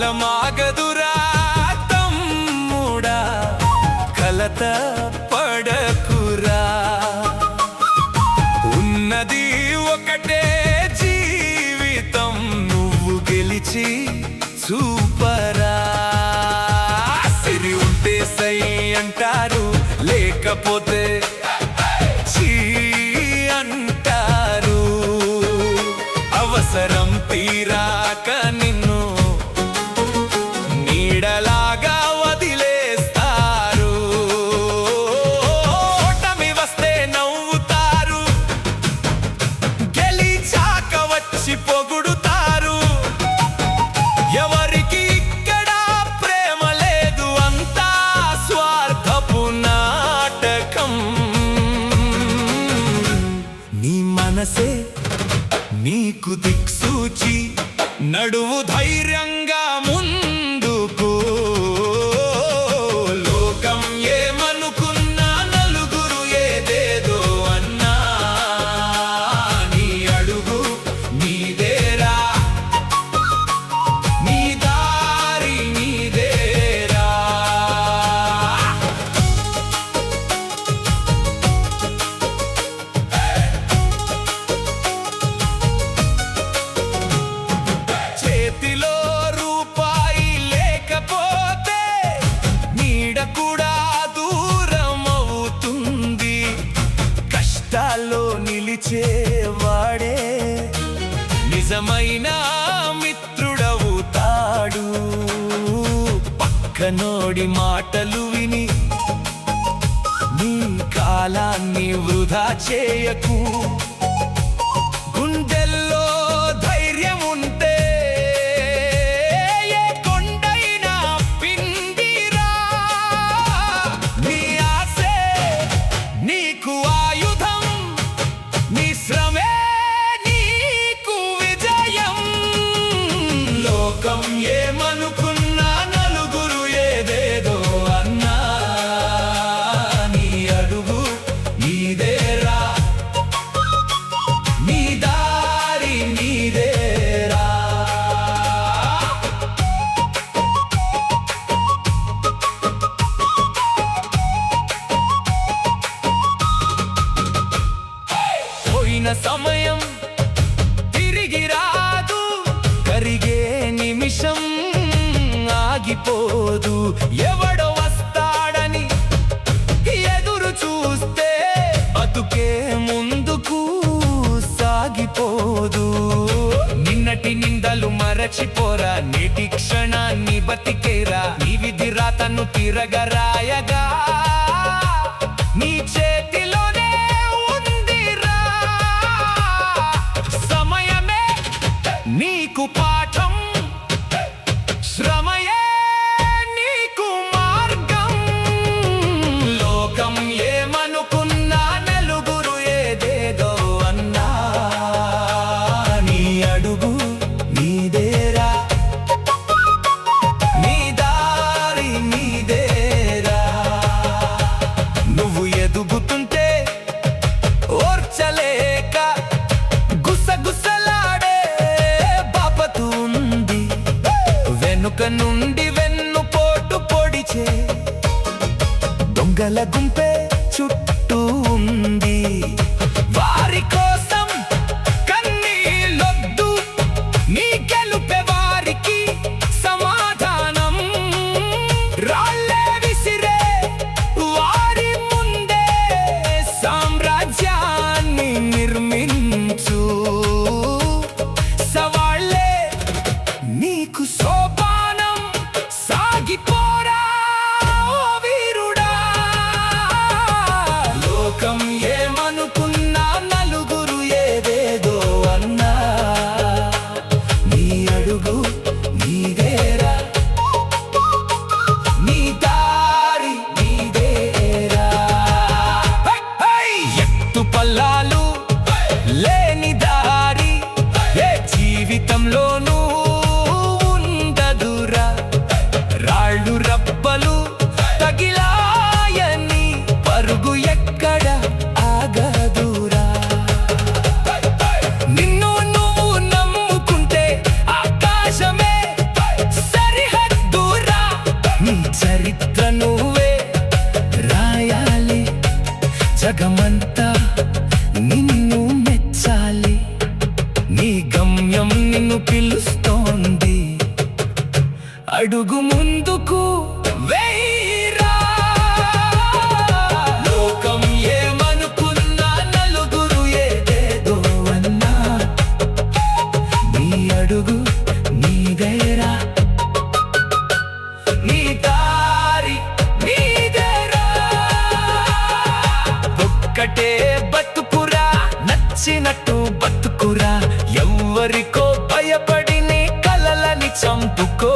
కాలమాగదురా తమ్ముడా, కలత పడకురా. ఉన్నది ఒకటే జీవితం, నువ్వు గెలిచి చూపరా. సిరి ఉంటే సై అంటారు, లేకపోతే చీ అంటారు. అవసరం తీరాక నిన్ను నీడలాగా వదిలేస్తారు. ఓటమి వస్తే నవ్వుతారు, గెలిచాక వచ్చి పొగుడుతారు. ఎవరికి ఇక్కడ ప్రేమ లేదు, అంతా స్వార్థపు నాటకం. నీ మనసే నీకు దిక్సూచి, నడువు ధైర్యంగా ముందుకు. లోకం ఏమనుకున్నా, నలుగురు ఏదేదో అన్నా, నీ అడుగు నీదేరా, నీ దారి నీదేరా. చేతిలో రూపాయి లేకపోతే నీడ కూడా దూరం అవుతుంది. కష్టాల్లో నిలిచేవాడే నిజమైన మిత్రుడవుతాడు. పక్కనోడి మాటలు విని నీ కాలాన్ని వృధా చేయకు. గుండెల్లో ధైర్యం ఉంటే ఏ కొండైనా పిండిరా. నీ ఆశే నీకు ఆయుధం, నీ శ్రమే నీకు విజయం. లోకం ఏమనుకున్నా, నలుగురు ఏదేదో అన్నా, నీ అడుగు నీదేరా, నీ దారి నీదేరా. పోయిన సమయం తిరిగి రాదు, కరిగే నిమిషం ఆగిపోదు. ఎవడో వస్తాడని ఎదురు చూస్తే బతుకే ముందుకు సాగిపోదు. నిన్నటి నిందలు మరచిపోరా, నేటి క్షణాన్ని బతికేరా. నీ విధి రాతను తిరగరాయగా నీ చేతిలోనే ఉందిరా. సమయమే నీకు పాఠం, శ్రమయే నీకు మార్గం. లోకం ఏమనుకున్నా, నలుగురు ఏదేదో అన్నా, నీ అడుగు నీదేరా, నీ దారి నీదేరా. నువ్వు ఎదుగుతుంటే ఓర్చలేక గుసగుసలాడే బాపతు ఉంది. వెనుక నుండి వెన్నుపోటు పొడిచే దొంగల గుంపే చుట్టూ ఉంది. వారి కోసం కన్నీళ్ళొద్దు, నీ గెలుపే వారికి సమాధానం. రాళ్ళే విసిరే వారి ముందే సామ్రాజ్యాన్ని నిర్మించు. సవాళ్ళే నీకు సోపానం, సాగిపోరా ఓ వీరుడా. లోకం ఏమనుకున్నా, నలుగురు ఏదేదో అన్నా, నీ అడుగు నీదేరా, నీ దారి నీదేరా. ఎత్తు పల్లాలు లేని దారి ఏ జీవితంలోనూ ఉండదురా. రాళ్ళు అడుగు ముందుకు వేయిరా. లోకం ఏమనుకున్నా, నలుగురు ఏదేదో అన్నా, నీ అడుగు నీదేరా, నీ దారి నీదేరా. ఒక్కటే బతుకురా, నచ్చినట్టు బతుకురా, ఎవ్వరికో భయపడి నీ కలలని చంపుకో.